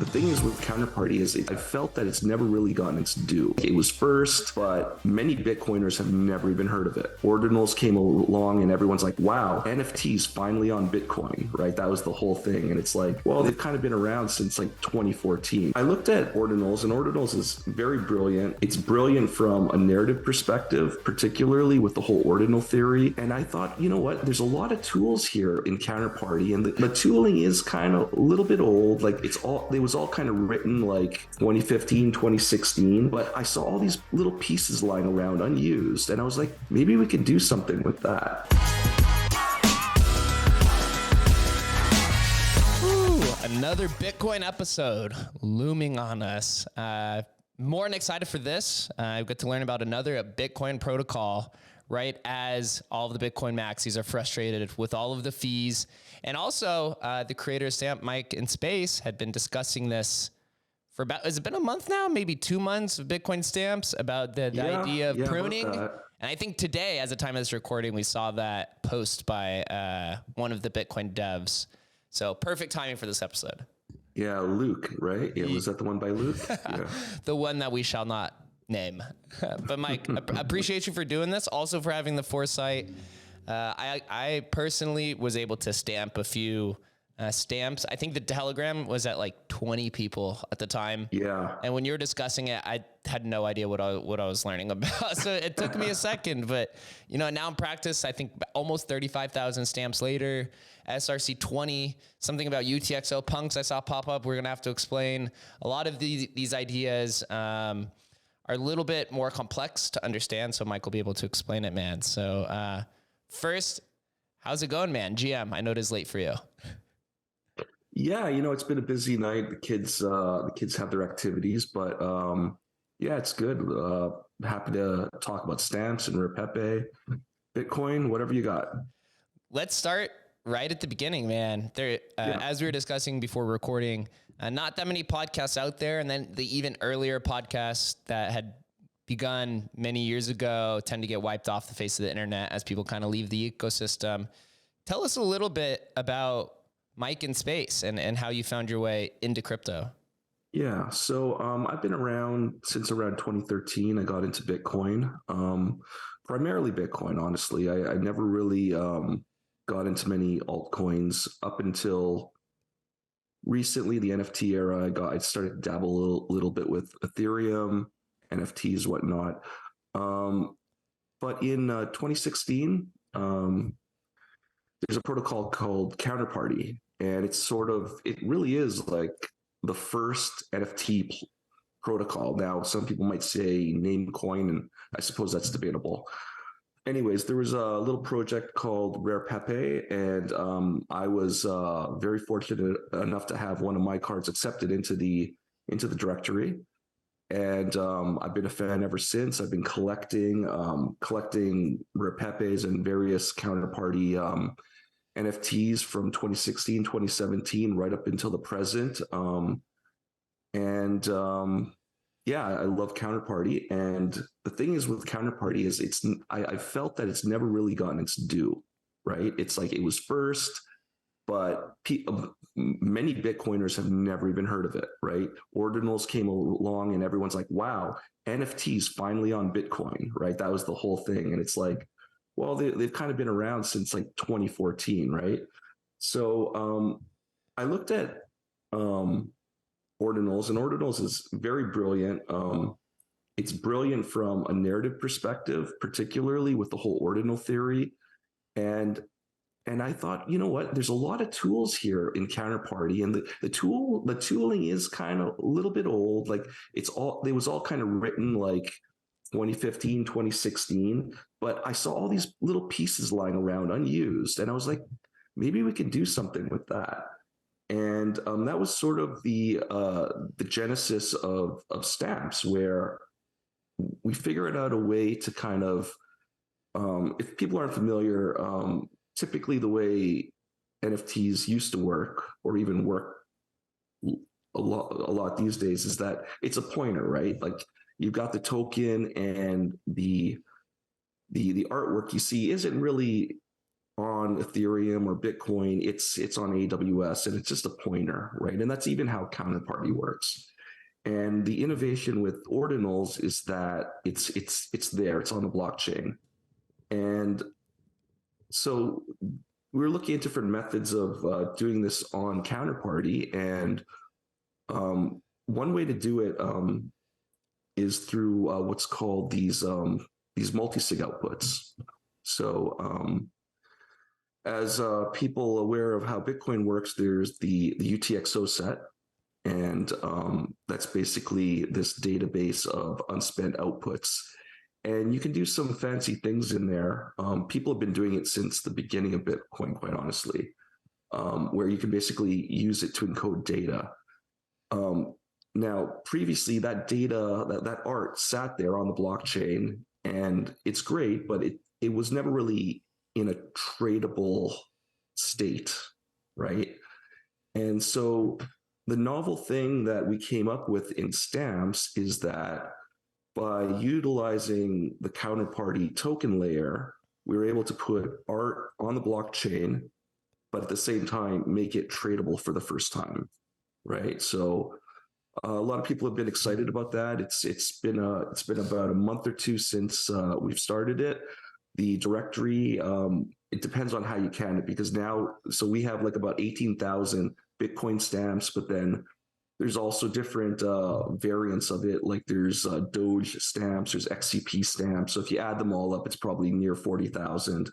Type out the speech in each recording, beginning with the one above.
The thing is with Counterparty is I felt that it's never really gotten its due. It was first, but many Bitcoiners have never even heard of it. Ordinals came along and everyone's like, wow, NFTs finally on Bitcoin, right? That was the whole thing. And it's like, well, they've kind of been around since like 2014. I looked at Ordinals, and Ordinals is very brilliant. It's brilliant from a narrative perspective, particularly with the whole ordinal theory. And I thought, you know what, there's a lot of tools here in Counterparty, and the tooling is kind of a little bit old. Like it was all kind of written like 2015, 2016, but I saw all these little pieces lying around unused, and I was like, maybe we could do something with that. Another Bitcoin episode looming on us. More than excited for this. I get to learn about another Bitcoin protocol right as all of the Bitcoin maxis are frustrated with all of the fees. And also the creator of Stamp, MikeInSpace, had been discussing this for about, has it been a month now? Maybe 2 months of Bitcoin stamps about the idea of pruning. And I think today, as the time of this recording, we saw that post by one of the Bitcoin devs. So perfect timing for this episode. Yeah, Luke, right? Yeah, was that the one by Luke? Yeah. The one that we shall not name. But Mike, I appreciate you for doing this. Also for having the foresight. I personally was able to stamp a few stamps. I think the Telegram was at like 20 people at the time. Yeah. And when you were discussing it, I had no idea what I was learning about. So it took me a second, but you know, now in practice, I think almost 35,000 stamps later, SRC20, something about UTXO punks I saw pop up. We're going to have to explain a lot of these ideas, are a little bit more complex to understand. So Mike will be able to explain it, man. So, first, how's it going, man? GM, I know it is late for you. Yeah, you know, it's been a busy night. The kids have their activities, but yeah, it's good. Happy to talk about stamps and Rare Pepe, Bitcoin, whatever you got. Let's start right at the beginning, man. As we were discussing before recording, not that many podcasts out there, and then the even earlier podcasts that had begun many years ago tend to get wiped off the face of the internet as people kind of leave the ecosystem. Tell us a little bit about MikeInSpace and how you found your way into crypto. Yeah, so I've been around since around 2013. I got into Bitcoin, primarily Bitcoin, honestly. I never really got into many altcoins up until recently, the NFT era. I started to dabble a little bit with Ethereum, NFTs, whatnot. But in 2016, there's a protocol called Counterparty, and it really is like the first NFT protocol. Now, some people might say Namecoin, and I suppose that's debatable. Anyways, there was a little project called Rare Pepe, and I was very fortunate enough to have one of my cards accepted into the directory. And I've been a fan ever since. I've been collecting Rare Pepes and various Counterparty NFTs from 2016, 2017, right up until the present. Yeah, I love Counterparty. And the thing is with Counterparty is I felt that it's never really gotten its due, right? It's like it was first, but many Bitcoiners have never even heard of it, right? Ordinals came along and everyone's like, wow, NFTs finally on Bitcoin, right? That was the whole thing. And it's like, well, they've kind of been around since like 2014, right? So I looked at Ordinals, and Ordinals is very brilliant. It's brilliant from a narrative perspective, particularly with the whole ordinal theory. And I thought, you know what, there's a lot of tools here in Counterparty, and the tooling is kind of a little bit old. Like it was all kind of written like 2015, 2016, but I saw all these little pieces lying around unused, and I was like, maybe we could do something with that. And that was sort of the genesis of stamps, where we figured out a way to kind of, if people aren't familiar, typically the way NFTs used to work, or even work a lot these days, is that it's a pointer, right? Like you've got the token, and the artwork you see isn't really on Ethereum or Bitcoin, it's on AWS, and it's just a pointer, right? And that's even how Counterparty works. And the innovation with ordinals is that it's there, it's on the blockchain. And so we're looking at different methods of doing this on Counterparty, and one way to do it is through what's called these multi-sig outputs. So as people aware of how Bitcoin works, there's the UTXO set, and that's basically this database of unspent outputs. And you can do some fancy things in there. People have been doing it since the beginning of Bitcoin, quite honestly, where you can basically use it to encode data. Now, previously, that data, that art sat there on the blockchain, and it's great, but it was never really in a tradable state, right? And so the novel thing that we came up with in stamps is that by utilizing the Counterparty token layer, we were able to put art on the blockchain, but at the same time, make it tradable for the first time, right? So a lot of people have been excited about that. It's been about a month or two since we've started it. The directory, it depends on how you count it, because now, so we have like about 18,000 Bitcoin stamps, but then there's also different variants of it. Like there's Doge stamps, there's XCP stamps. So if you add them all up, it's probably near 40,000.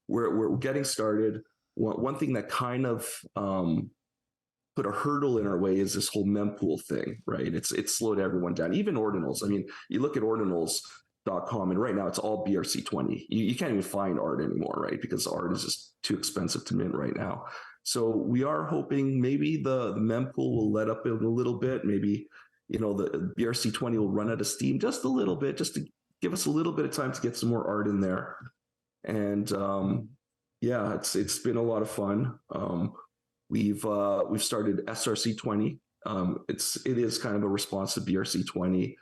We're getting started. One thing that kind of put a hurdle in our way is this whole mempool thing, right? It's slowed everyone down, even ordinals. I mean, you look at ordinals.com, and right now it's all BRC20. You can't even find art anymore, right? Because art is just too expensive to mint right now. So we are hoping maybe the mempool will let up a little bit. Maybe, the BRC20 will run out of steam just a little bit, just to give us a little bit of time to get some more art in there. And yeah, it's been a lot of fun. We've started SRC20. It is kind of a response to BRC20.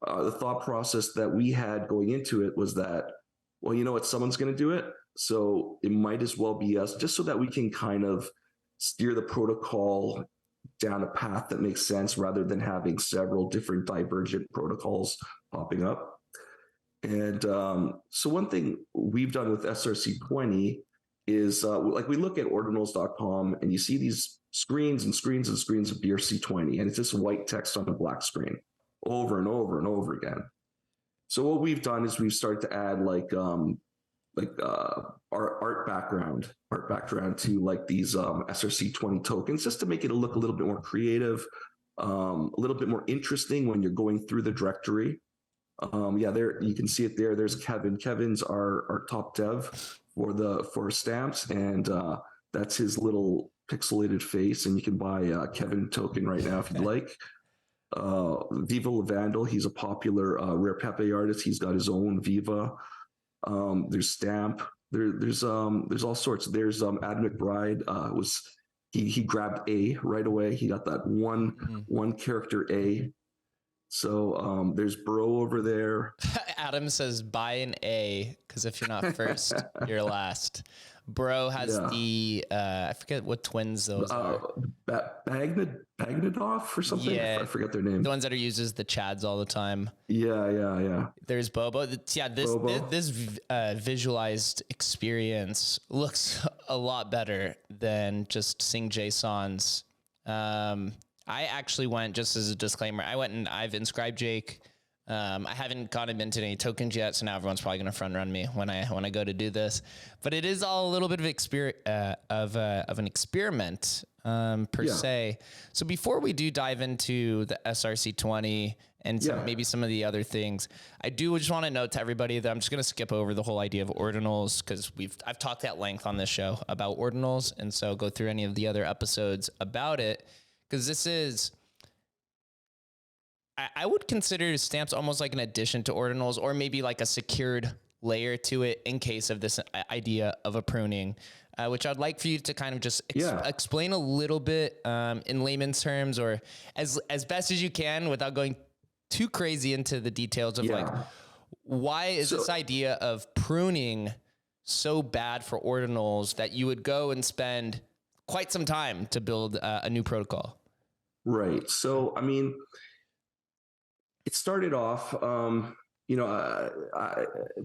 The thought process that we had going into it was that, well, you know what, someone's going to do it, so it might as well be us, just so that we can kind of steer the protocol down a path that makes sense, rather than having several different divergent protocols popping up. And so one thing we've done with SRC20 is like we look at ordinals.com, and you see these screens and screens and screens of BRC20, and it's just white text on a black screen over and over and over again. So what we've done is we've started to add our art background to like these SRC20 tokens, just to make it look a little bit more creative, a little bit more interesting when you're going through the directory. Yeah, there you can see it there. There's Kevin. Kevin's our top dev for stamps, and that's his little pixelated face. And you can buy a Kevin token right now if you'd like. Viva Lavandle, he's a popular Rare Pepe artist. He's got his own Viva. There's Stamp. There's all sorts. There's Adam McBride. He grabbed A right away. He got that one character A. So there's Bro over there. Adam says buy an A, because if you're not first, you're last. Bro has the I forget what twins those are. Bagnadov or something. Yeah, I forget their name. The ones that are used as the Chads all the time. Yeah. There's Bobo. This visualized experience looks a lot better than just seeing JSONs. I actually went, just as a disclaimer, I've inscribed Jake. I haven't gotten into any tokens yet, so now everyone's probably going to front run me when I go to do this. But it is all a little bit of an experiment per se. So before we do dive into the SRC20 and maybe some of the other things, I do just want to note to everybody that I'm just going to skip over the whole idea of ordinals, because I've talked at length on this show about ordinals, and so go through any of the other episodes about it, because this is, I would consider stamps almost like an addition to ordinals, or maybe like a secured layer to it in case of this idea of a pruning, which I'd like for you to kind of just explain a little bit in layman's terms, or as best as you can without going too crazy into the details of like, why is this idea of pruning so bad for ordinals that you would go and spend quite some time to build a new protocol? Right. So, I mean, it started off,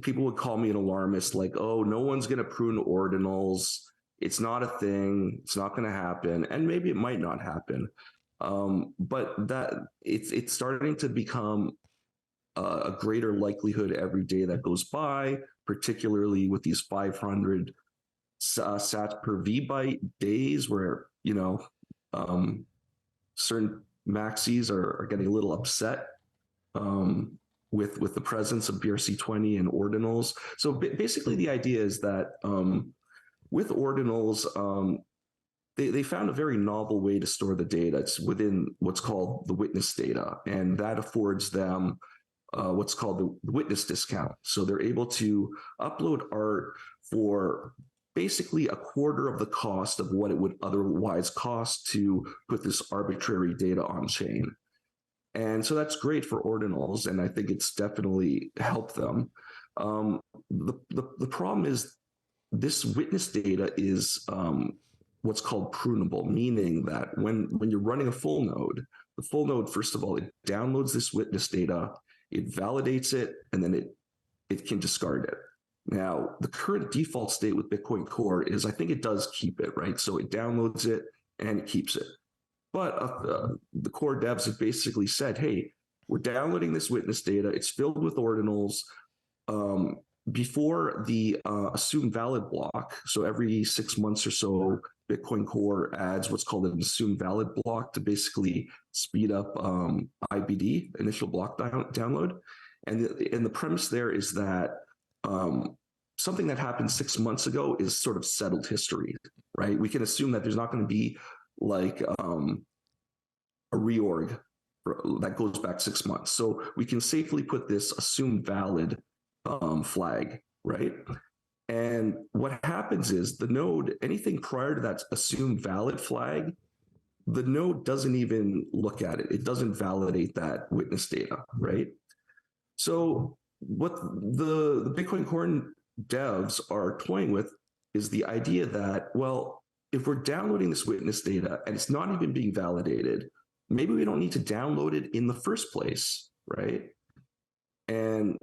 people would call me an alarmist, like, oh, no one's going to prune ordinals. It's not a thing. It's not going to happen. And maybe it might not happen. But that it's starting to become a greater likelihood every day that goes by, particularly with these 500 sats per VByte days where, certain maxis are getting a little upset with the presence of BRC20 and ordinals. So basically the idea is that with ordinals, they found a very novel way to store the data. It's within what's called the witness data, and that affords them what's called the witness discount. So they're able to upload art for basically a quarter of the cost of what it would otherwise cost to put this arbitrary data on chain. And so that's great for ordinals, and I think it's definitely helped them. The problem is this witness data is what's called prunable, meaning that when you're running a full node, the full node, first of all, it downloads this witness data, it validates it, and then it can discard it. Now, the current default state with Bitcoin Core is I think it does keep it, right? So it downloads it and it keeps it. But the core devs have basically said, hey, we're downloading this witness data. It's filled with ordinals. Before the assume valid block, so every 6 months or so, Bitcoin Core adds what's called an assume valid block to basically speed up IBD, initial block download. And the premise there is that something that happened 6 months ago is sort of settled history, right? We can assume that there's not going to be like a reorg that goes back 6 months. So we can safely put this assume valid flag, right? And what happens is the node, anything prior to that assumed valid flag, the node doesn't even look at it. It doesn't validate that witness data, right? So what the Bitcoin Core devs are toying with is the idea that, well, if we're downloading this witness data and it's not even being validated, maybe we don't need to download it in the first place, right? And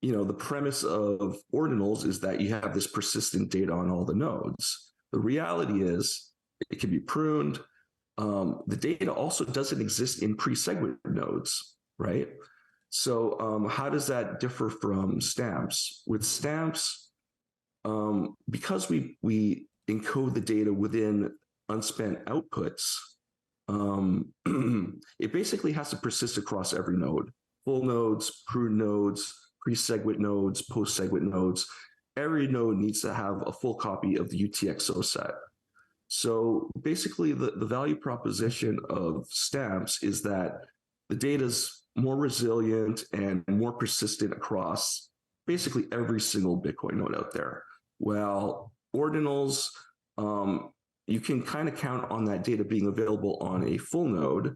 the premise of ordinals is that you have this persistent data on all the nodes. The reality is it can be pruned. The data also doesn't exist in pre-segmented nodes, right? So how does that differ from stamps? With stamps, because we encode the data within unspent outputs, it basically has to persist across every node. Full nodes, pruned nodes, pre-segwit nodes, post-segwit nodes. Every node needs to have a full copy of the UTXO set. So basically the value proposition of stamps is that the data is more resilient and more persistent across basically every single Bitcoin node out there. Well, ordinals, you can kind of count on that data being available on a full node.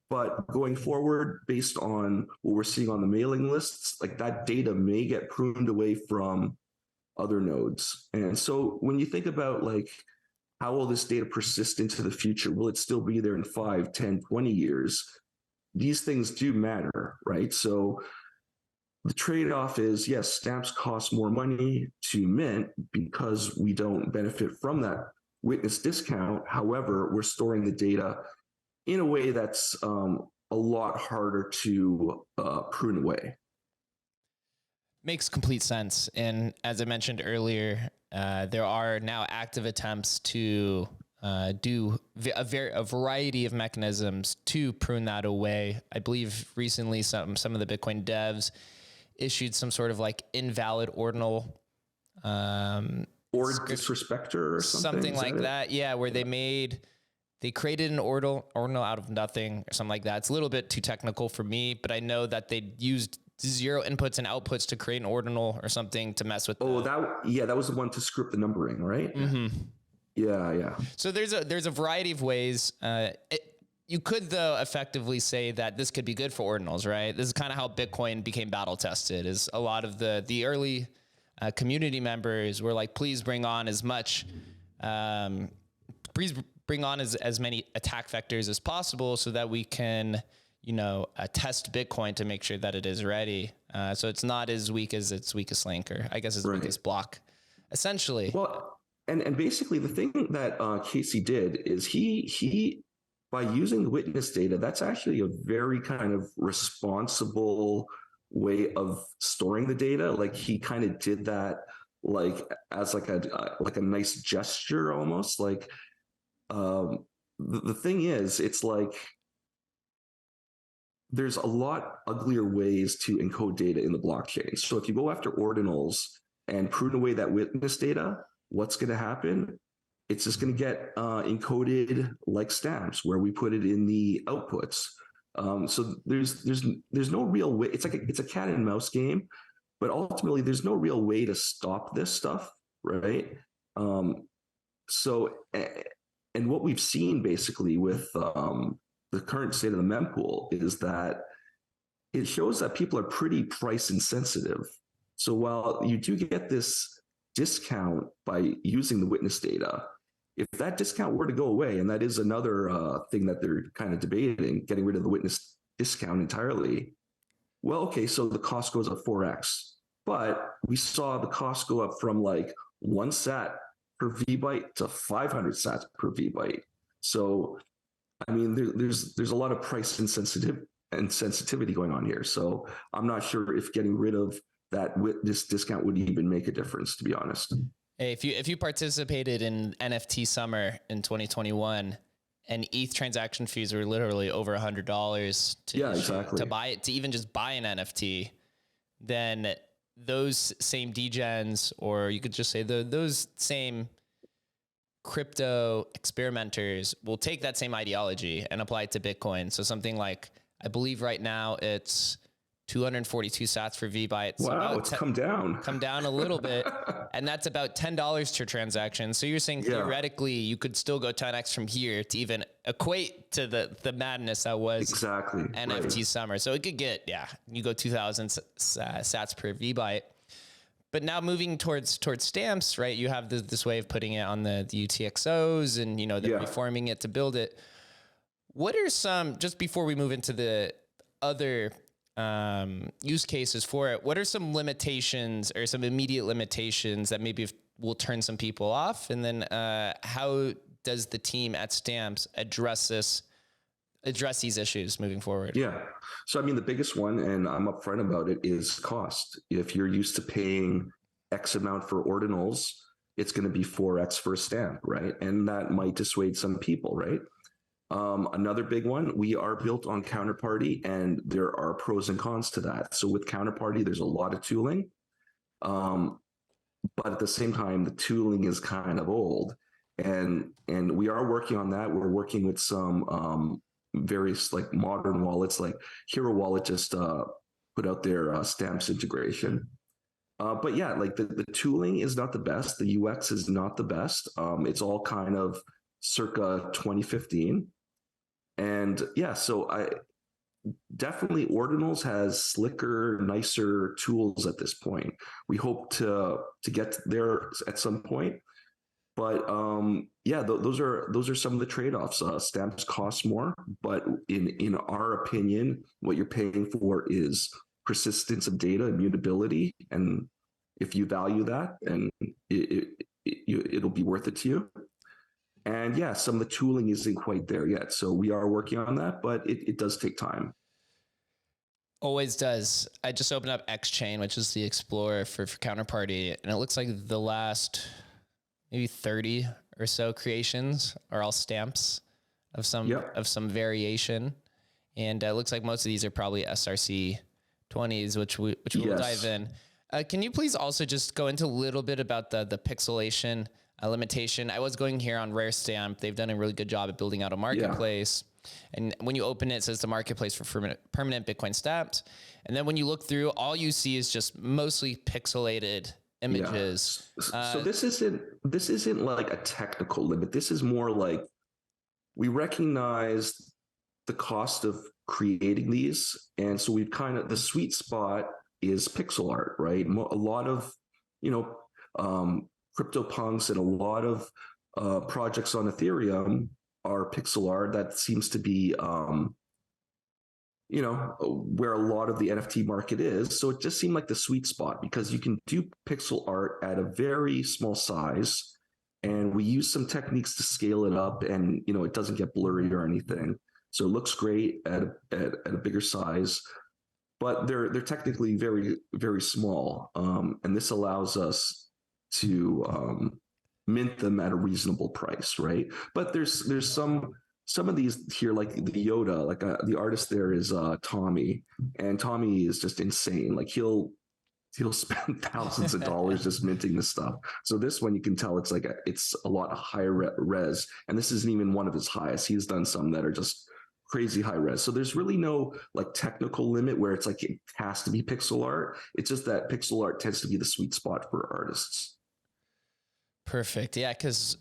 But going forward, based on what we're seeing on the mailing lists, like that data may get pruned away from other nodes. And so when you think about like, how will this data persist into the future? Will it still be there in 5, 10, 20 years? These things do matter, right? So the trade-off is, yes, stamps cost more money to mint because we don't benefit from that witness discount. However, we're storing the data in a way that's a lot harder to prune away. Makes complete sense. And as I mentioned earlier, there are now active attempts to do a variety of mechanisms to prune that away. I believe recently some of the Bitcoin devs issued some sort of like invalid ordinal or disrespector or something like that. Yeah, where they created an ordinal out of nothing or something like that. It's a little bit too technical for me, but I know that they used 0 inputs and outputs to create an ordinal or something to mess with. That was the one to script the numbering, right? Mm-hmm. Yeah. So there's a variety of ways. You could though effectively say that this could be good for ordinals, right? This is kind of how Bitcoin became battle tested. Is a lot of the early community members were like, please bring on as much, please bring on as many attack vectors as possible so that we can, test Bitcoin to make sure that it is ready. So it's not as weak as its weakest link, or I guess its weakest block, essentially. Well, and basically the thing that Casey did is he by using the witness data, that's actually a very kind of responsible way of storing the data. Like he kind of did that like as like a nice gesture almost. Like the thing is, it's like there's a lot uglier ways to encode data in the blockchain. So if you go after ordinals and prune away that witness data, what's going to happen? It's just going to get encoded like stamps, where we put it in the outputs. So there's no real way. It's a cat and mouse game, but ultimately there's no real way to stop this stuff, right? So and what we've seen basically with the current state of the mempool is that it shows that people are pretty price insensitive. So while you do get this discount by using the witness data, if that discount were to go away, and that is another thing that they're kind of debating, getting rid of the witness discount entirely, well, okay, so the cost goes up 4x. But we saw the cost go up from like 1 sat per VByte to 500 sats per VByte. So I mean, there's a lot of price sensitivity going on here. So I'm not sure if getting rid of that this discount would even make a difference, to be honest. Hey, if you participated in NFT summer in 2021, and ETH transaction fees were literally over $100 to buy it, to even just buy an NFT, then those same degens, or you could just say those same crypto experimenters will take that same ideology and apply it to Bitcoin. So something like, I believe right now it's 242 sats for VByte. Wow, it's come down a little bit. And that's about $10 per transaction. So you're saying theoretically you could still go 10x from here to even equate to the madness that was exactly NFT summer. So it could get, you go 2000 sats per VByte. But now moving towards stamps, right? You have this way of putting it on the UTXOs, and they're reforming it to build it. What are some, just before we move into the other use cases for it, what are some limitations or some immediate limitations that maybe will turn some people off? And then how does the team at Stamps address these issues moving forward? Yeah. So, I mean, the biggest one, and I'm upfront about it, is cost. If you're used to paying X amount for ordinals, it's going to be 4X for a stamp, right? And that might dissuade some people, right? Another big one, we are built on Counterparty, and there are pros and cons to that. So with Counterparty, there's a lot of tooling. But at the same time, the tooling is kind of old. And we are working on that. We're working with some various like modern wallets, like Hero Wallet just put out their stamps integration. But yeah, like the tooling is not the best. The UX is not the best. It's all kind of circa 2015. And yeah, so I definitely Ordinals has slicker, nicer tools at this point. We hope to get there at some point. But yeah, those are some of the trade-offs. Stamps cost more, but in our opinion, what you're paying for is persistence of data, immutability, and if you value that, and it'll be worth it to you. And yeah, some of the tooling isn't quite there yet, so we are working on that, but it does take time. Always does. I just opened up Xchain, which is the Explorer for Counterparty, and it looks like the last maybe 30 or so creations are all stamps of some variation. And it looks like most of these are probably SRC20s, which we will dive in. Can you please also just go into a little bit about the pixelation limitation? I was going here on Rare Stamp. They've done a really good job at building out a marketplace. And when you open it, it says the marketplace for permanent Bitcoin stamps. And then when you look through, all you see is just mostly pixelated images. So this isn't like a technical limit. This is more like we recognize the cost of creating these, and so we've kind of, the sweet spot is pixel art, right? A lot of CryptoPunks and a lot of projects on Ethereum are pixel art. That seems to be where a lot of the NFT market is. So it just seemed like the sweet spot because you can do pixel art at a very small size. And we use some techniques to scale it up and, it doesn't get blurry or anything. So it looks great at a bigger size, but they're technically very, very small. And this allows us to mint them at a reasonable price, right? But there's some of these here, like the Yoda, like the artist there is Tommy, and Tommy is just insane. Like he'll spend thousands of dollars just minting this stuff. So this one, you can tell it's a lot higher res, and this isn't even one of his highest. He's done some that are just crazy high res. So there's really no like technical limit where it's like it has to be pixel art. It's just that pixel art tends to be the sweet spot for artists. Perfect. Yeah, because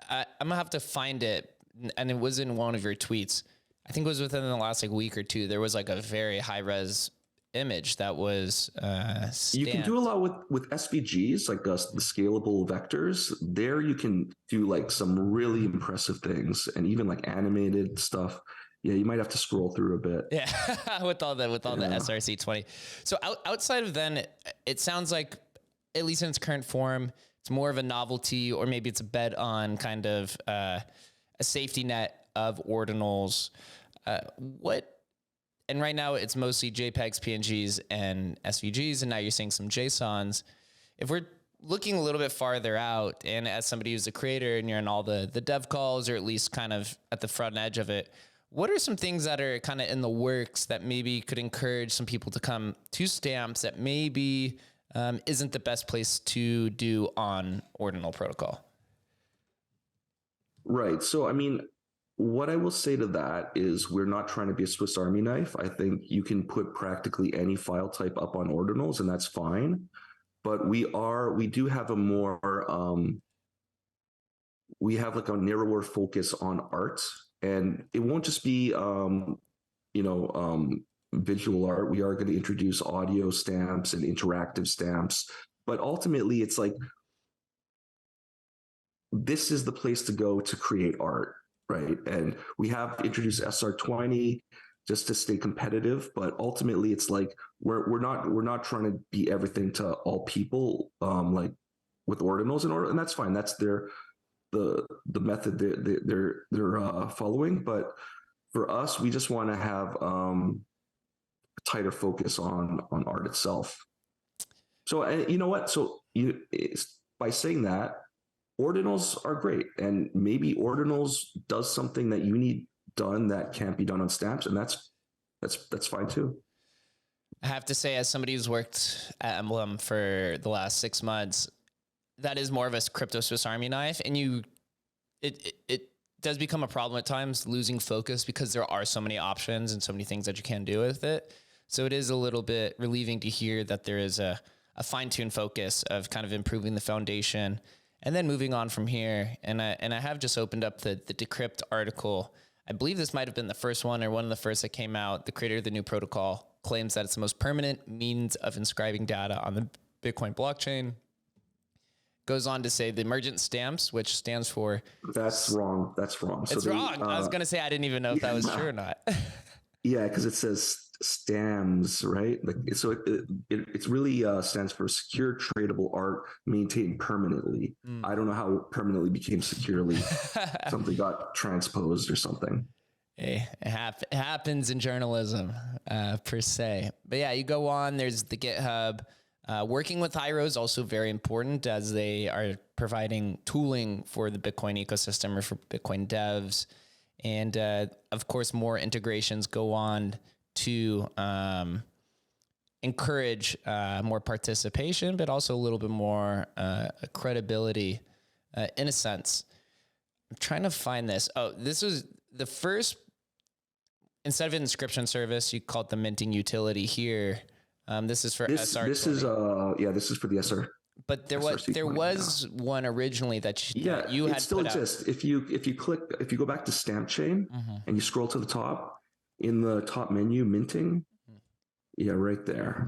I'm gonna have to find it, and it was in one of your tweets. I think it was within the last week or two. There was like a very high res image that was stamped. You can do a lot with SVGs, like the scalable vectors. There you can do like some really impressive things, and even like animated stuff. Yeah, you might have to scroll through a bit. Yeah, with all the SRC20. So outside of then, it sounds like, at least in its current form, it's more of a novelty, or maybe it's a bet on kind of a safety net of ordinals. And right now it's mostly JPEGs, PNGs, and SVGs, and now you're seeing some JSONs. If we're looking a little bit farther out, and as somebody who's a creator and you're in all the dev calls, or at least kind of at the front edge of it, what are some things that are kind of in the works that maybe could encourage some people to come to Stamps that maybe isn't the best place to do on Ordinal protocol? Right. So, I mean, what I will say to that is we're not trying to be a Swiss Army knife. I think you can put practically any file type up on ordinals, and that's fine. But we do have a more, we have like a narrower focus on art, and it won't just be, visual art. We are going to introduce audio stamps and interactive stamps, but ultimately it's like, this is the place to go to create art. Right. And we have introduced SR20 just to stay competitive. But ultimately, it's like we're not trying to be everything to all people, like with ordinals and that's fine. That's the method they're following. But for us, we just want to have a tighter focus on art itself. So you know what? So by saying that, ordinals are great, and maybe ordinals does something that you need done that can't be done on stamps, and that's fine too. I have to say, as somebody who's worked at Emblem for the last 6 months, that is more of a crypto Swiss Army knife, and it does become a problem at times, losing focus, because there are so many options and so many things that you can do with it. So it is a little bit relieving to hear that there is a fine-tuned focus of kind of improving the foundation and then moving on from here. And I have just opened up the Decrypt article. I believe this might have been the first one, or one of the first that came out. The creator of the new protocol claims that it's the most permanent means of inscribing data on the Bitcoin blockchain. Goes on to say the emergent stamps, which stands for... That's wrong. It's wrong. I was going to say, I didn't even know if that was true or not. Yeah, because it says STAMs, right? Like, so it really stands for secure tradable art maintained permanently. I don't know how permanently became securely. Something got transposed or something. Hey, it happens in journalism, per se. But yeah, you go on, there's the GitHub. Working with Hyro is also very important, as they are providing tooling for the Bitcoin ecosystem or for Bitcoin devs. And of course, more integrations go on to encourage more participation, but also a little bit more credibility in a sense. I'm trying to find this. Oh, this was the first, instead of an inscription service, you call it the minting utility here. This is for SR20. This is for the SR. But there was one originally that you had. It still exists. If you go back to Stamp Chain and you scroll to the top, in the top menu, minting, right there.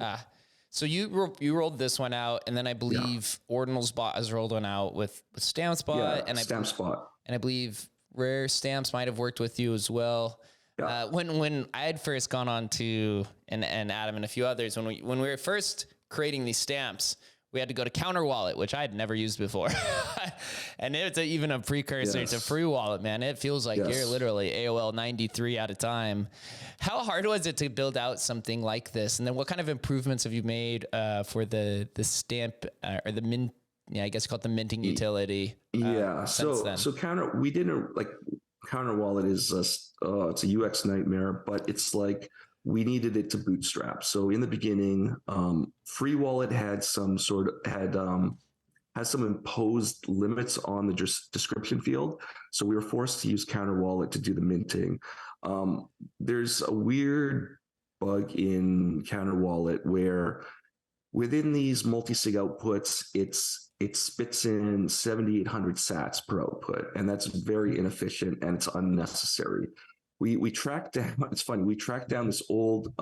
So you rolled this one out, and then I believe Ordinal Spot has rolled one out with Stamp Spot, and Stamp Spot, and I believe Rare Stamps might have worked with you as well. Yeah. When I had first gone on to and Adam and a few others, when we were first creating these stamps, we had to go to Counter Wallet, which I had never used before. And it's even a precursor to Free Wallet, man. It feels like you're literally AOL 93 at a time. How hard was it to build out something like this? And then what kind of improvements have you made for the stamp or the mint? Yeah, I guess you call it the minting utility. So Counter Wallet is it's a UX nightmare, but it's like we needed it to bootstrap. So in the beginning, Free Wallet had some has some imposed limits on the description field. So we were forced to use Counter Wallet to do the minting. There's a weird bug in Counter Wallet where within these multi-sig outputs, it spits in 7,800 sats per output, and that's very inefficient and it's unnecessary. We tracked down. It's funny. We tracked down this old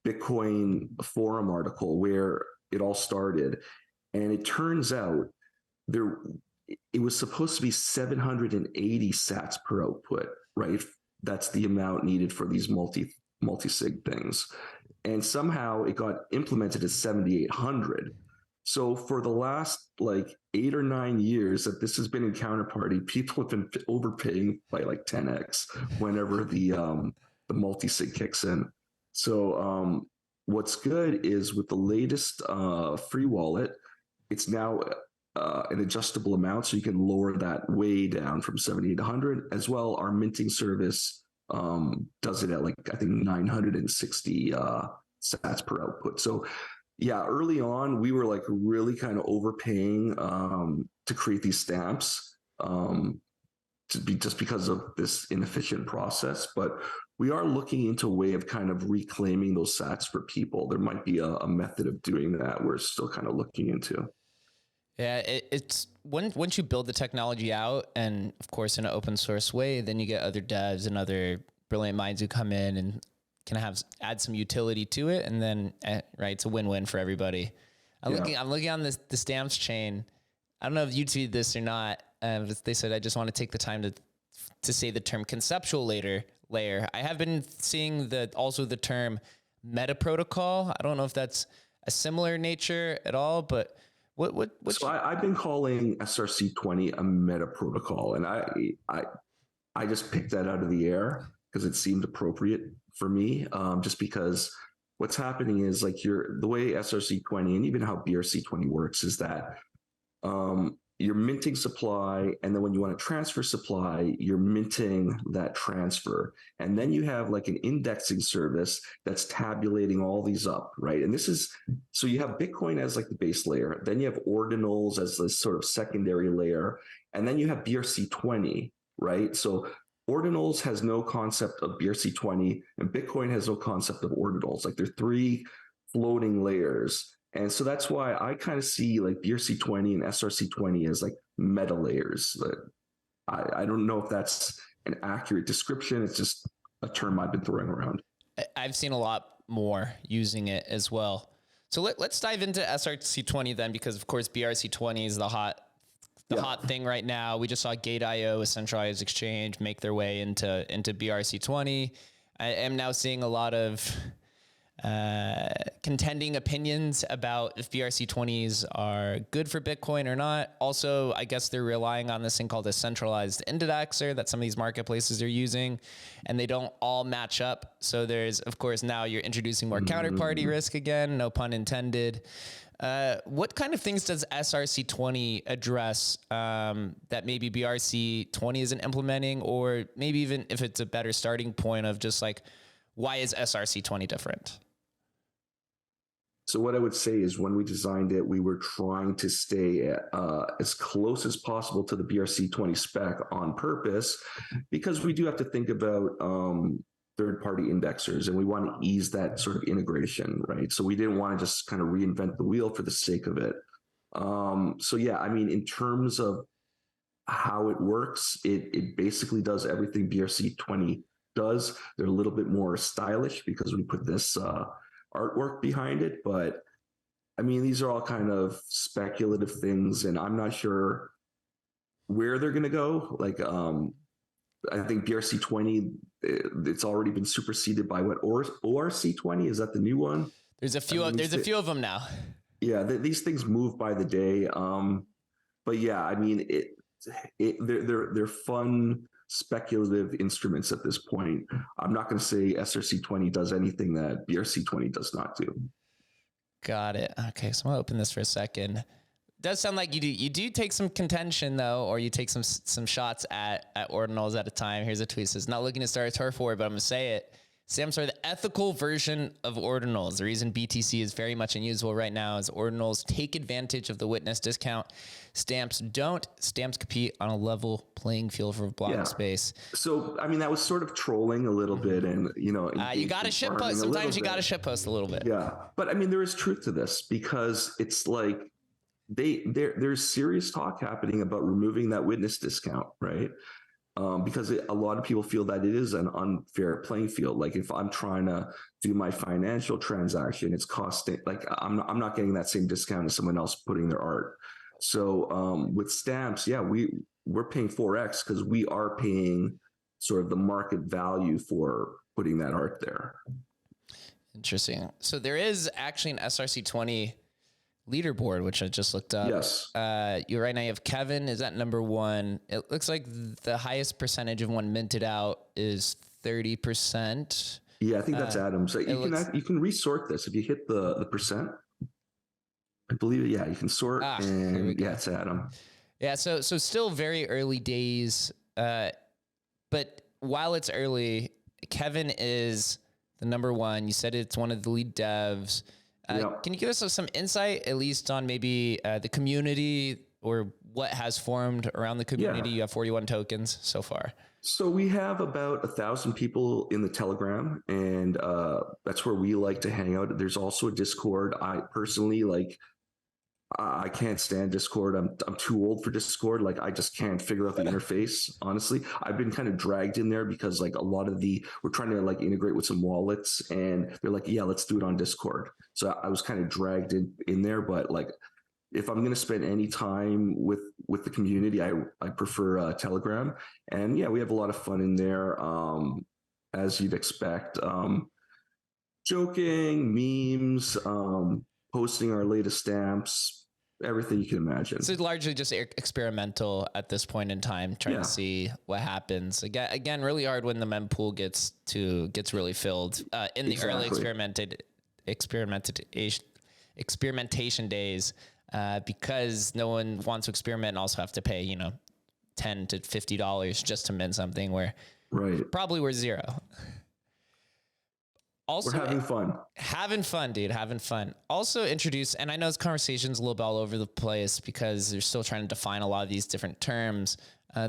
Bitcoin forum article where it all started, and it turns out it was supposed to be 780 sats per output, right? That's the amount needed for these multi-sig things, and somehow it got implemented as 7,800. So for the last 8 or 9 years that this has been in Counterparty, people have been overpaying by 10x whenever the multi-sig kicks in. So what's good is with the latest Free Wallet, it's now an adjustable amount, so you can lower that way down from 7,800 as well. Our minting service does it at I think 960 sats per output. So yeah, early on, we were really kind of overpaying to create these stamps just because of this inefficient process. But we are looking into a way of kind of reclaiming those sats for people. There might be a method of doing that we're still kind of looking into. Yeah, it's once you build the technology out, and of course in an open source way, then you get other devs and other brilliant minds who come in and can add some utility to it, and then right, it's a win-win for everybody. I'm looking on the stamps chain. I don't know if you tweeted this or not. They said I just want to take the time to say the term conceptual layer. I have been seeing also the term meta protocol. I don't know if that's a similar nature at all, but what? So I've been calling SRC20 a meta protocol, and I just picked that out of the air because it seemed appropriate for me, just because what's happening is the way SRC20 and even how BRC20 works is that you're minting supply, and then when you want to transfer supply, you're minting that transfer. And then you have an indexing service that's tabulating all these up, right? And so you have Bitcoin as the base layer, then you have ordinals as this sort of secondary layer, and then you have BRC20, right? So ordinals has no concept of BRC20, and Bitcoin has no concept of ordinals. They're three floating layers. And so that's why I kind of see BRC20 and SRC20 as meta layers. I don't know if that's an accurate description. It's just a term I've been throwing around. I've seen a lot more using it as well. So let's dive into SRC20 then, because of course BRC20 is the hot thing right now. We just saw Gate.io, a centralized exchange, make their way into BRC20. I am now seeing a lot of contending opinions about if BRC20s are good for Bitcoin or not. Also, I guess they're relying on this thing called a centralized indexer that some of these marketplaces are using, and they don't all match up. So there's, of course, now you're introducing more counterparty risk again, no pun intended. What kind of things does SRC20 address that maybe BRC20 isn't implementing, or maybe even if it's a better starting point of just why is SRC20 different? So what I would say is when we designed it, we were trying to stay as close as possible to the BRC20 spec on purpose, because we do have to think about third-party indexers, and we want to ease that sort of integration, right? So we didn't want to just kind of reinvent the wheel for the sake of it. So yeah, I mean, in terms of how it works, it basically does everything BRC20 does. They're a little bit more stylish because we put this artwork behind it, but I mean, these are all kind of speculative things, and I'm not sure where they're going to go. Like, I think BRC20, it's already been superseded by what, ORC20? Is that the new one? There's a few. There's a few of them now. Yeah, these things move by the day. But yeah, I mean, they're fun speculative instruments at this point. I'm not going to say SRC20 does anything that BRC20 does not do. Got it. Okay, so I'm gonna open this for a second. Does sound like you do take some contention though, or you take some shots at ordinals at a time. Here's a tweet that says, not looking to start a turf war, but I'm gonna say it. Stamps are the ethical version of ordinals. The reason BTC is very much unusable right now is ordinals take advantage of the witness discount. Stamps don't. Stamps compete on a level playing field for block space. So, I mean, that was sort of trolling a little bit, and you know, you got to shitpost. Sometimes you got to shitpost a little bit. Yeah, but I mean, there is truth to this because it's like there's serious talk happening about removing that witness discount, right? Because a lot of people feel that it is an unfair playing field. Like if I'm trying to do my financial transaction, it's costing, like I'm not getting that same discount as someone else putting their art. So with stamps, yeah, we're paying 4x because we are paying sort of the market value for putting that art there. Interesting. So there is actually an SRC20 leaderboard, which I just looked up. Yes. You right now you have Kevin is at number 1. It looks like the highest percentage of one minted out is 30%. Yeah, I think that's Adam. So you can resort this if you hit the percent. I believe, yeah, you can sort, and yeah, it's Adam. Yeah, so still very early days, but while it's early, Kevin is the number 1. You said it's one of the lead devs. Can you give us some insight, at least on maybe the community or what has formed around the community? You have 41 tokens so far. So we have about 1,000 people in the Telegram, and that's where we like to hang out. There's also a Discord. I personally I can't stand Discord. I'm too old for Discord. Like I just can't figure out the interface. Honestly, I've been kind of dragged in there because like a lot of we're trying to like integrate with some wallets, and they're like, yeah, let's do it on Discord. So I was kind of dragged in there. But like, if I'm going to spend any time with the community, I prefer Telegram. And yeah, we have a lot of fun in there, as you'd expect. Joking, memes, posting our latest stamps, everything you can imagine. So it's largely just experimental at this point in time, trying to see what happens. Again, really hard when the mempool gets really filled in the early experimentation days, because no one wants to experiment and also have to pay, $10 to $50 just to mint something where probably we're zero. Also, we're having fun, dude. Having fun. Also introduce, and I know this conversation's a little bit all over the place because they're still trying to define a lot of these different terms.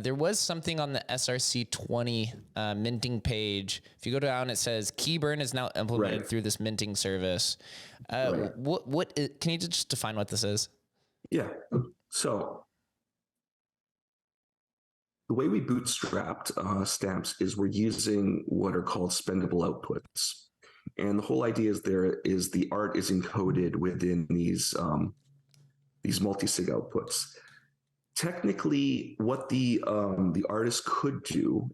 There was something on the SRC20 minting page. If you go down, it says key burn is now implemented through this minting service. Can you just define what this is? Yeah. So the way we bootstrapped stamps is we're using what are called spendable outputs. And the whole idea is the art is encoded within these multi-sig outputs. Technically, what the artist could do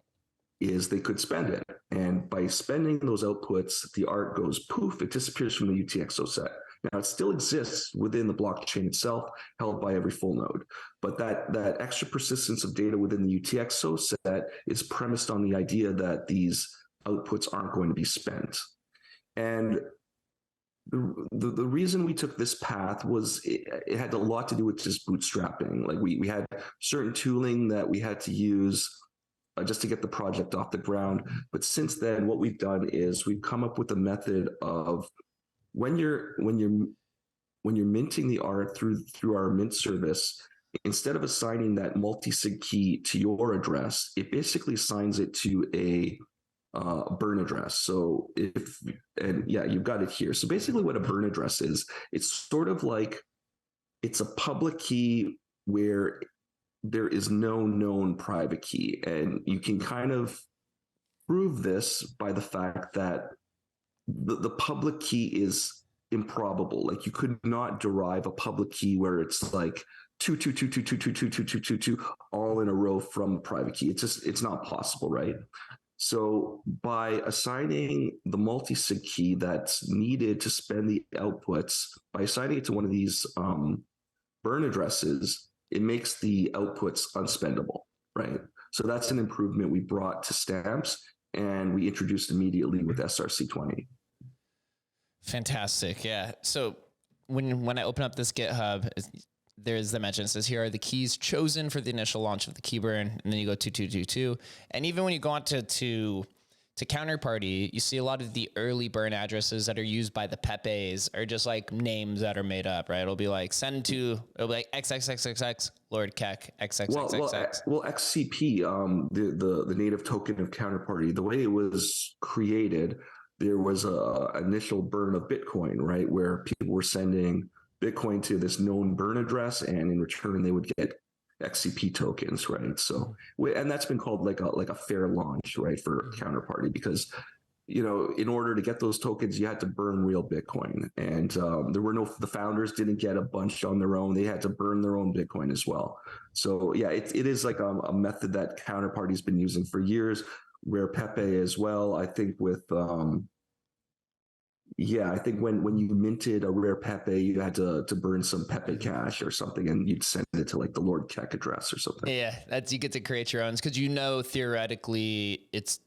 is they could spend it. And by spending those outputs, the art goes poof, it disappears from the UTXO set. Now, it still exists within the blockchain itself, held by every full node. But that extra persistence of data within the UTXO set is premised on the idea that these outputs aren't going to be spent. And the reason we took this path was it had a lot to do with just bootstrapping. Like we had certain tooling that we had to use just to get the project off the ground. But since then, what we've done is we've come up with a method of when you're minting the art through our mint service, instead of assigning that multi-sig key to your address, it basically assigns it to a burn address. So you've got it here. So basically what a burn address is, it's sort of like it's a public key where there is no known private key. And you can kind of prove this by the fact that the public key is improbable. Like you could not derive a public key where it's like two, two, two, two, two, two, two, two, two, two, two, all in a row from the private key. It's not possible, right? So by assigning the multi-sig key that's needed to spend the outputs, by assigning it to one of these burn addresses, it makes the outputs unspendable, right? So that's an improvement we brought to stamps, and we introduced immediately with SRC20. Fantastic. Yeah. So when I open up this GitHub, there's the mention. It says here are the keys chosen for the initial launch of the key burn, and then you go 2222. And even when you go on to Counterparty, you see a lot of the early burn addresses that are used by the Pepes are just like names that are made up, right? It'll be like send to, it'll be like XXXXX, Lord Keck, XXXXX. Well, XCP, the native token of Counterparty, the way it was created, there was a initial burn of Bitcoin, right? Where people were sending Bitcoin to this known burn address, and in return they would get XCP tokens, right? So, and that's been called like a fair launch, right, for Counterparty, because in order to get those tokens, you had to burn real Bitcoin, and the founders didn't get a bunch on their own; they had to burn their own Bitcoin as well. So, yeah, it is like a method that Counterparty's been using for years. Rare Pepe as well. I think with I think when you minted a Rare Pepe, you had to burn some Pepe cash or something, and you'd send it to like the Lord Keck address or something. Yeah, you get to create your own, because theoretically it's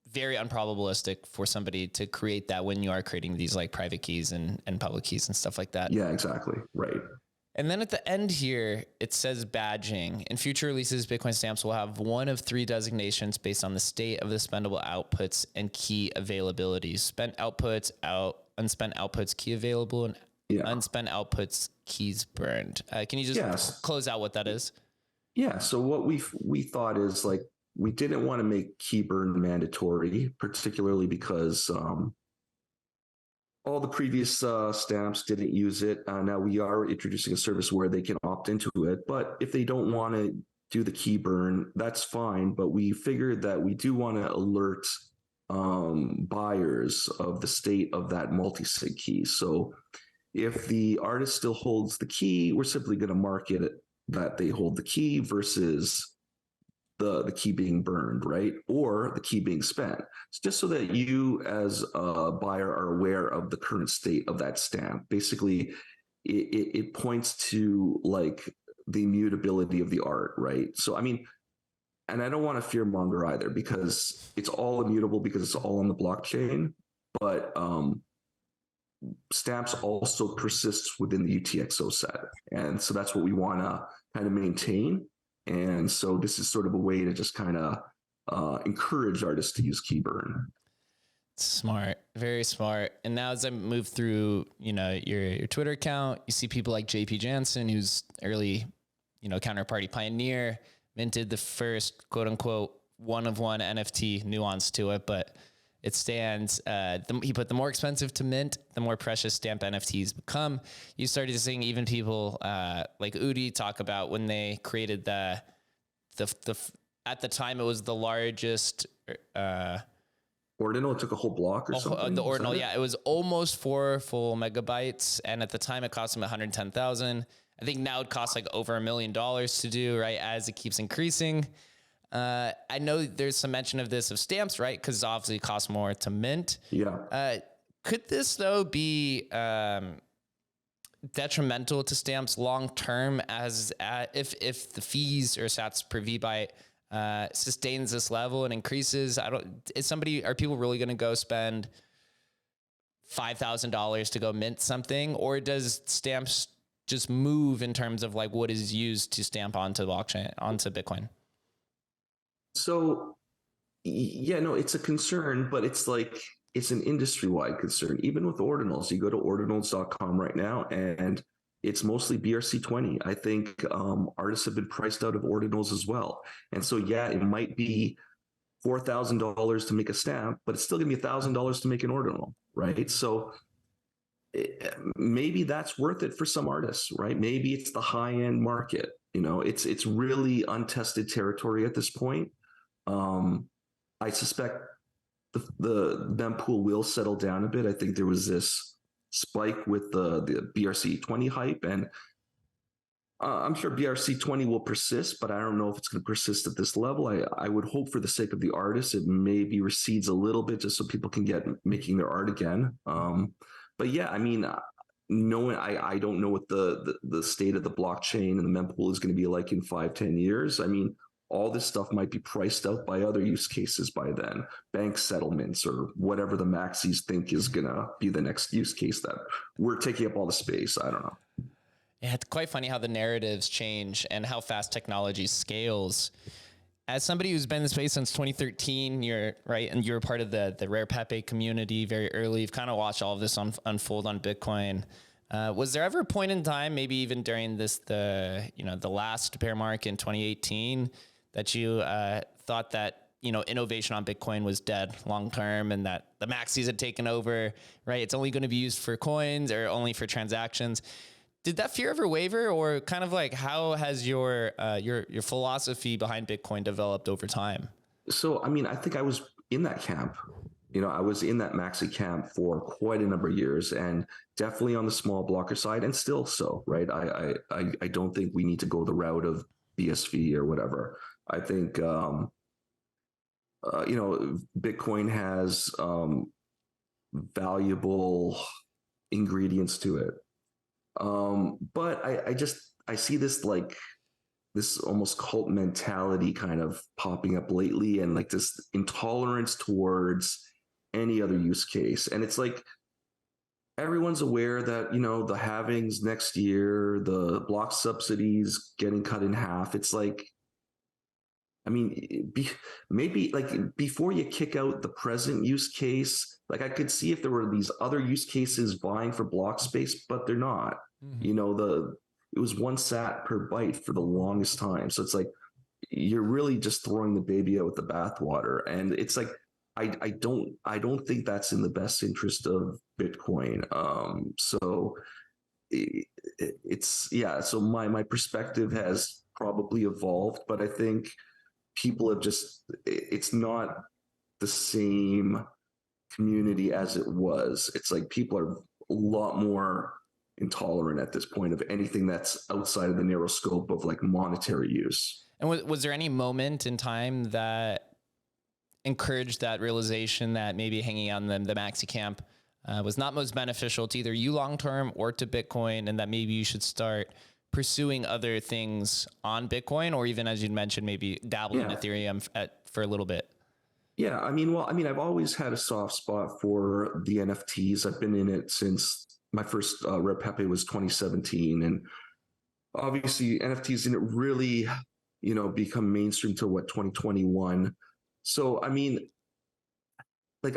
very unprobabilistic for somebody to create that when you are creating these like private keys and public keys and stuff like that. Yeah, exactly. Right. And then at the end here, it says badging. In future releases, Bitcoin stamps will have one of three designations based on the state of the spendable outputs and key availability. Spent outputs, unspent outputs, key available, and unspent outputs, keys burned. Can you just close out what that is? Yeah. So what we thought is, like, we didn't want to make key burn mandatory, particularly because all the previous stamps didn't use it. Now we are introducing a service where they can opt into it, but if they don't want to do the key burn, that's fine. But we figured that we do want to alert buyers of the state of that multi-sig key. So if the artist still holds the key, we're simply going to mark it that they hold the key versus the key being burned, right? Or the key being spent. It's just so that you as a buyer are aware of the current state of that stamp. Basically, it points to like the immutability of the art, right? So, I mean, and I don't want to fearmonger either, because it's all immutable because it's all on the blockchain, but stamps also persists within the UTXO set. And so that's what we want to kind of maintain. And so this is sort of a way to just kind of encourage artists to use key burn. Smart, very smart. And now as I move through, your Twitter account, you see people like JP Jansen, who's early, Counterparty pioneer, minted the first quote unquote one of one NFT, nuance to it, but it stands. He put the more expensive to mint, the more precious stamp NFTs become. You started seeing even people like Udi talk about when they created the at the time it was the largest ordinal. It took a whole block or something. The ordinal, yeah, it was almost 4 full megabytes, and at the time it cost them 110,000. I think now it costs like over $1 million to do, right? As it keeps increasing. I know there's some mention of this of stamps, right? Because obviously it costs more to mint. Yeah. Could this though be detrimental to stamps long term, as if the fees or sats per VByte sustains this level and increases? Are people really going to go spend $5,000 to go mint something, or does stamps just move in terms of like what is used to stamp onto blockchain, onto Bitcoin? So, yeah, no, it's a concern, but it's an industry-wide concern. Even with ordinals, you go to ordinals.com right now, and it's mostly BRC20. I think artists have been priced out of ordinals as well. And so, yeah, it might be $4,000 to make a stamp, but it's still going to be $1,000 to make an ordinal, right? So maybe that's worth it for some artists, right? Maybe it's the high-end market. It's really untested territory at this point. I suspect the mempool will settle down a bit. I think there was this spike with the BRC20 hype, and I'm sure BRC20 will persist, but I don't know if it's going to persist at this level. I would hope for the sake of the artists, it maybe recedes a little bit just so people can get making their art again. But yeah, I mean, knowing I don't know what the state of the blockchain and the mempool is going to be like in 5-10 years. I mean, all this stuff might be priced out by other use cases by then, bank settlements or whatever the maxis think is going to be the next use case that we're taking up all the space. I don't know. Yeah, it's quite funny how the narratives change and how fast technology scales. As somebody who's been in the space since 2013, you're right, and you're part of the Rare Pepe community very early. You've kind of watched all of this unfold on Bitcoin. Was there ever a point in time, maybe even during the last bear market in 2018, that you thought that innovation on Bitcoin was dead long term, and that the maxis had taken over? Right, it's only going to be used for coins or only for transactions. Did that fear ever waver, or kind of like how has your philosophy behind Bitcoin developed over time? So, I mean, I think I was in that camp. I was in that maxi camp for quite a number of years, and definitely on the small blocker side, and still so. Right, I don't think we need to go the route of BSV or whatever. I think Bitcoin has valuable ingredients to it. But I see this like this almost cult mentality kind of popping up lately, and like this intolerance towards any other use case. And it's like everyone's aware that, the halvings next year, the block subsidies getting cut in half. It's like, I mean, maybe like before you kick out the present use case, like I could see if there were these other use cases vying for block space, but they're not. Mm-hmm. It was one sat per byte for the longest time. So it's like you're really just throwing the baby out with the bathwater. And it's like I don't think that's in the best interest of Bitcoin. So it's yeah. So my perspective has probably evolved, but I think people have it's not the same community as it was. It's like people are a lot more intolerant at this point of anything that's outside of the narrow scope of like monetary use. And was there any moment in time that encouraged that realization that maybe hanging on the maxi camp was not most beneficial to either you long-term or to Bitcoin, and that maybe you should start pursuing other things on Bitcoin, or even, as you mentioned, maybe dabble in Ethereum for a little bit? Yeah, I've always had a soft spot for the NFTs. I've been in it since my first Rare Pepe was 2017, and obviously NFTs didn't really, become mainstream till 2021. So I mean, like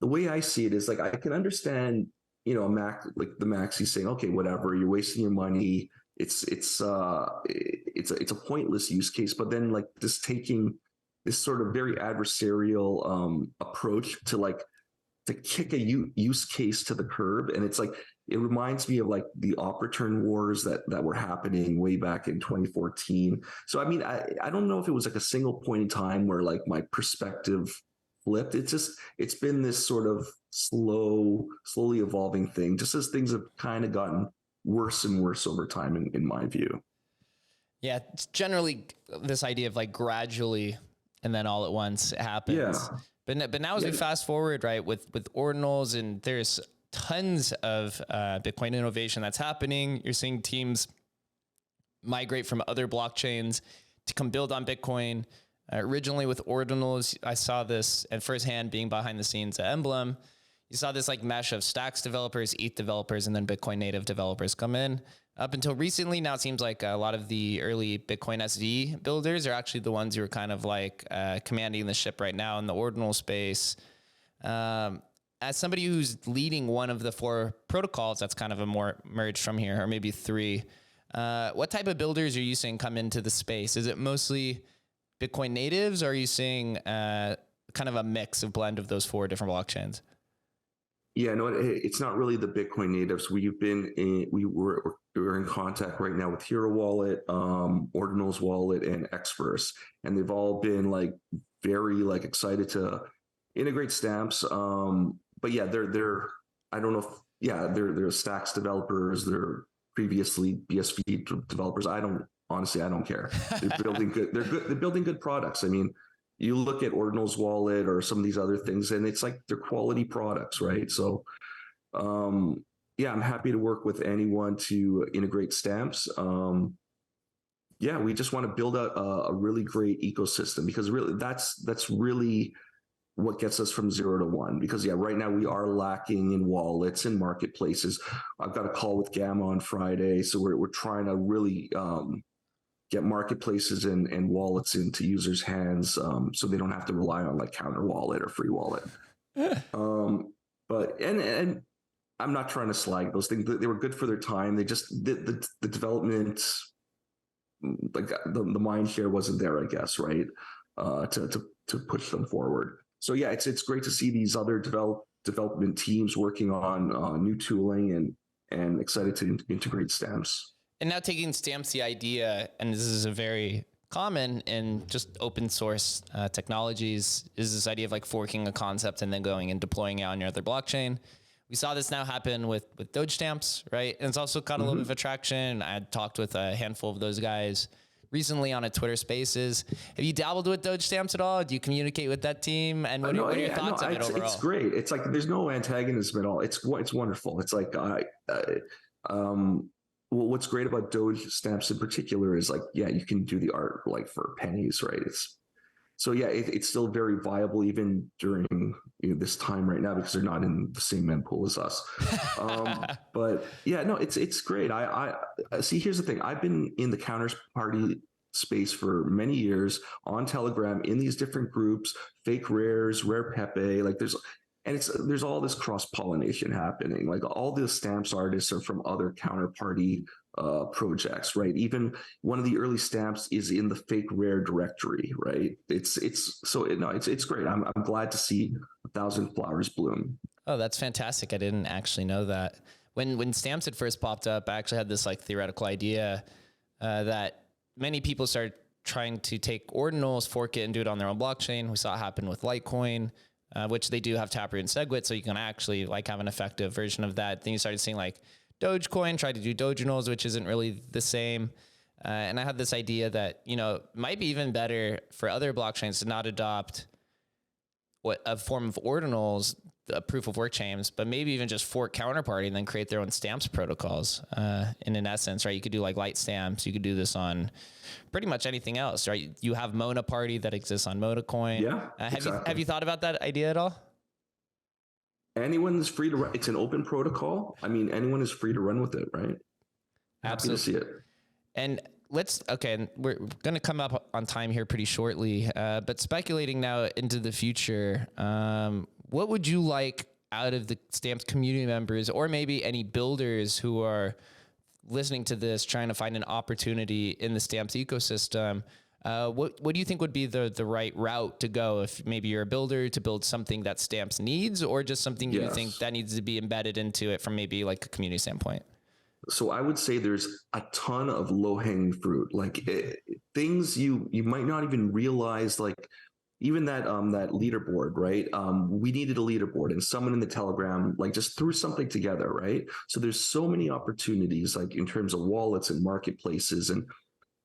the way I see it is like I can understand, like the maxi saying, okay, whatever, you're wasting your money. It's a pointless use case. But then like this taking this sort of very adversarial approach to kick a use case to the curb. And it's like, it reminds me of like the op return wars that were happening way back in 2014. So, I mean, I don't know if it was like a single point in time where like my perspective flipped. It's been this sort of slowly evolving thing, just as things have kind of gotten worse and worse over time in my view. Yeah. It's generally this idea of like gradually, and then all at once it happens. Yeah. But now as we fast forward, right, with ordinals, and there's tons of Bitcoin innovation that's happening. You're seeing teams migrate from other blockchains to come build on Bitcoin. Originally with ordinals, I saw this, and firsthand being behind the scenes at Emblem, you saw this like mesh of Stacks developers, ETH developers, and then Bitcoin native developers come in. Up until recently, now it seems like a lot of the early Bitcoin SV builders are actually the ones who are kind of like commanding the ship right now in the ordinal space. As somebody who's leading one of the 4 protocols that's kind of a more merged from here, or maybe 3, what type of builders are you seeing come into the space? Is it mostly Bitcoin natives, or are you seeing kind of a mix of blend of those 4 different blockchains? Yeah, no, it's not really the Bitcoin natives. We're in contact right now with Hero Wallet, Ordinals Wallet, and Xverse, and they've all been like very like excited to integrate stamps. But yeah, they're I don't know if, yeah, they're Stacks developers, they're previously BSV developers. I don't care. They're building good. They're building good products. I mean, you look at Ordinal's wallet or some of these other things, and it's like they're quality products, right? So, yeah, I'm happy to work with anyone to integrate stamps. Yeah, we just want to build a really great ecosystem, because really that's really what gets us from 0 to 1. Because yeah, right now we are lacking in wallets and marketplaces. I've got a call with Gamma on Friday, so we're trying to really get marketplaces and wallets into users' hands, so they don't have to rely on like Counter Wallet or Free Wallet. But and I'm not trying to slag those things. They were good for their time. They just the development, like the mind share wasn't there, I guess, right? To push them forward. So yeah, it's great to see these other development teams working on new tooling, and excited to integrate stamps. And now taking stamps, the idea, and this is a very common in just open source technologies, is this idea of like forking a concept and then going and deploying it on your other blockchain. We saw this now happen with Doge stamps, right? And it's also got a little bit of attraction. I had talked with a handful of those guys recently on a Twitter Spaces. Have you dabbled with Doge stamps at all? Do you communicate with that team? And what are your thoughts on it overall? It's great. It's like there's no antagonism at all. It's wonderful. It's like well, what's great about Doge stamps in particular is like, yeah, you can do the art like for pennies, right? So yeah, it's still very viable even during this time right now, because they're not in the same mempool as us. But yeah, no, it's great. I see. Here's the thing. I've been in the Counterparty space for many years on Telegram in these different groups, fake rares, Rare Pepe. Like there's all this cross pollination happening. Like all the stamps artists are from other Counterparty projects, right? Even one of the early stamps is in the fake rare directory, right? It's great. I'm glad to see 1,000 flowers bloom. Oh, that's fantastic. I didn't actually know that. When stamps had first popped up, I actually had this like theoretical idea that many people started trying to take ordinals, fork it, and do it on their own blockchain. We saw it happen with Litecoin, which they do have Taproot and SegWit, so you can actually like have an effective version of that. Then you started seeing like Dogecoin tried to do Doginals, which isn't really the same. And I had this idea that, it might be even better for other blockchains to not adopt a form of ordinals, a proof of work chains, but maybe even just fork Counterparty and then create their own stamps protocols. In an essence, right? You could do like light stamps. You could do this on pretty much anything else, right? You have Mona Party that exists on Monacoin. Yeah. Have you thought about that idea at all? Anyone's free to run. It's an open protocol. I mean, anyone is free to run with it, right? Absolutely. Happy to see it. And we're going to come up on time here pretty shortly, but speculating now into the future, what would you like out of the Stamps community members, or maybe any builders who are listening to this, trying to find an opportunity in the Stamps ecosystem? What do you think would be the right route to go if maybe you're a builder to build something that Stamps needs, or just something you think that needs to be embedded into it from maybe like a community standpoint? So I would say there's a ton of low-hanging fruit, like things you might not even realize, like even that leaderboard, right? We needed a leaderboard, and someone in the Telegram like just threw something together, right? So there's so many opportunities, like in terms of wallets and marketplaces and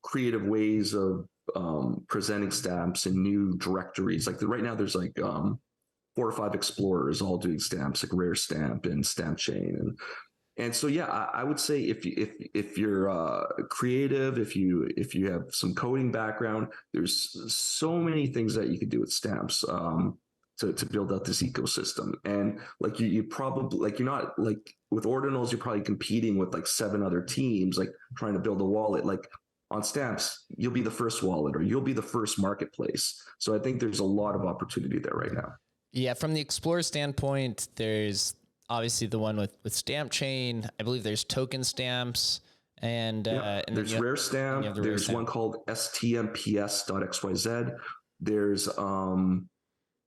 creative ways of presenting stamps and new directories. Like right now, there's like 4 or 5 explorers all doing stamps, like Rare Stamp and Stamp Chain, and so yeah, I would say if you're creative, if you have some coding background, there's so many things that you could do with stamps to build out this ecosystem. And like you probably, like, you're not like with ordinals, you're probably competing with like 7 other teams, like trying to build a wallet. Like on stamps, you'll be the first wallet, or you'll be the first marketplace. So I think there's a lot of opportunity there right now. Yeah, from the Explorer standpoint, there's obviously the one with Stamp Chain. I believe there's token stamps, and there's Rare Stamp. There's one called stmps.xyz. There's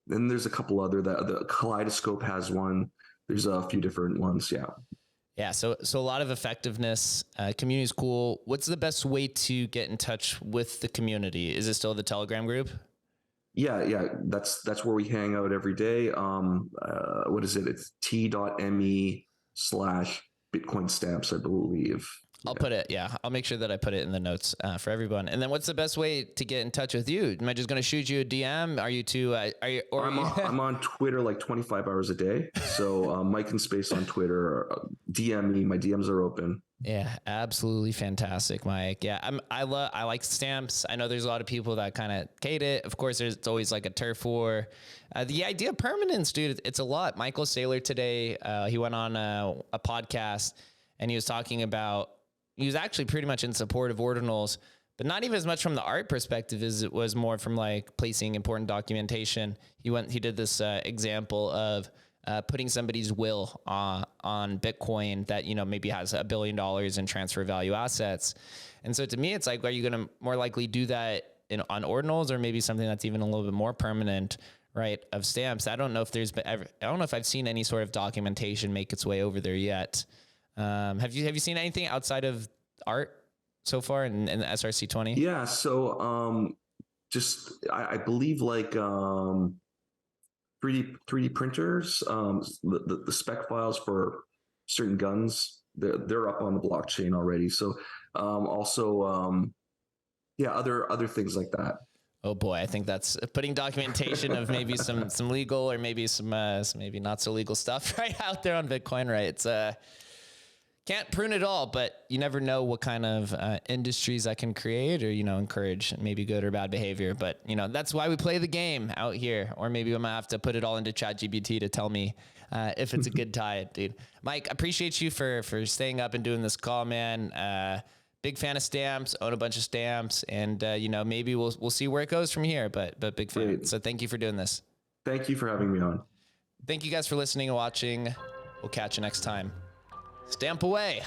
then there's a couple other, the Kaleidoscope has one. There's a few different ones. Yeah, so a lot of effectiveness. Community is cool. What's the best way to get in touch with the community? Is it still the Telegram group? Yeah. That's where we hang out every day. What is it? It's t.me/Bitcoin stamps, I believe. I'll put it. Yeah, I'll make sure that I put it in the notes for everyone. And then, what's the best way to get in touch with you? Am I just going to shoot you a DM? Are you too? Are you? Or I'm on Twitter like 25 hours a day. So MikeInSpace on Twitter. DM me. My DMs are open. Yeah, absolutely fantastic, Mike. Yeah, I like stamps. I know there's a lot of people that kind of hate it. Of course, there's always like a turf war. The idea of permanence, dude, it's a lot. Michael Saylor today, he went on a podcast and he was talking about. He was actually pretty much in support of ordinals, but not even as much from the art perspective as it was more from like placing important documentation. He did this example of putting somebody's will on Bitcoin that, maybe has $1 billion in transfer value assets. And so to me, it's like, are you going to more likely do that on ordinals, or maybe something that's even a little bit more permanent, right, of stamps? I don't know if I don't know if I've seen any sort of documentation make its way over there yet. Have you seen anything outside of art so far in the SRC20? Yeah. So I believe like 3D printers, the spec files for certain guns, they're up on the blockchain already. So other things like that. Oh boy, I think that's putting documentation of maybe some legal or maybe some maybe not so legal stuff right out there on Bitcoin, right? It's can't prune it all, but you never know what kind of industries that can create or, encourage maybe good or bad behavior. But, that's why we play the game out here. Or maybe I'm going to have to put it all into ChatGPT to tell me if it's a good tie, dude. Mike, appreciate you for staying up and doing this call, man. Big fan of stamps, own a bunch of stamps, and, maybe we'll see where it goes from here, but big fan. Great. So thank you for doing this. Thank you for having me on. Thank you guys for listening and watching. We'll catch you next time. Stamp away.